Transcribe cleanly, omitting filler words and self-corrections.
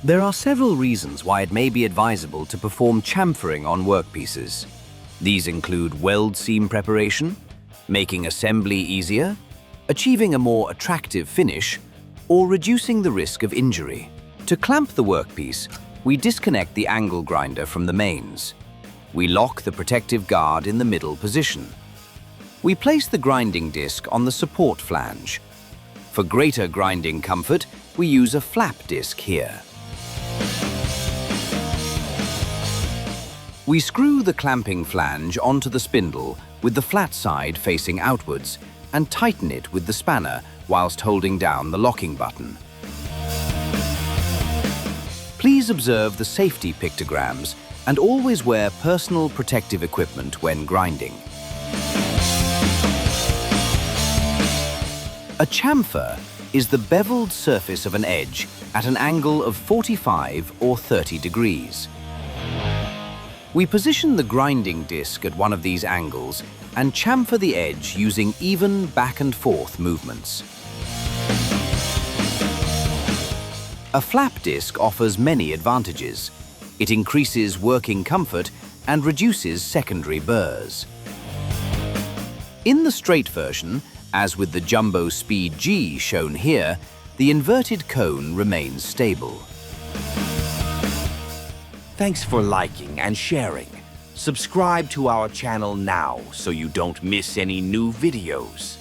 There are several reasons why it may be advisable to perform chamfering on workpieces. These include weld seam preparation, making assembly easier, achieving a more attractive finish, or reducing the risk of injury. To clamp the workpiece, we disconnect the angle grinder from the mains. We lock the protective guard in the middle position. We place the grinding disc on the support flange. For greater grinding comfort, we use a flap disc here. We screw the clamping flange onto the spindle with the flat side facing outwards and tighten it with the spanner whilst holding down the locking button. Please observe the safety pictograms and always wear personal protective equipment when grinding. A chamfer is the beveled surface of an edge at an angle of 45 or 30 degrees. We position the grinding disc at one of these angles and chamfer the edge using even back and forth movements. A flap disc offers many advantages. It increases working comfort and reduces secondary burrs. In the straight version, as with the Jumbo Speed G shown here, the inverted cone remains stable. Thanks for liking and sharing. Subscribe to our channel now so you don't miss any new videos.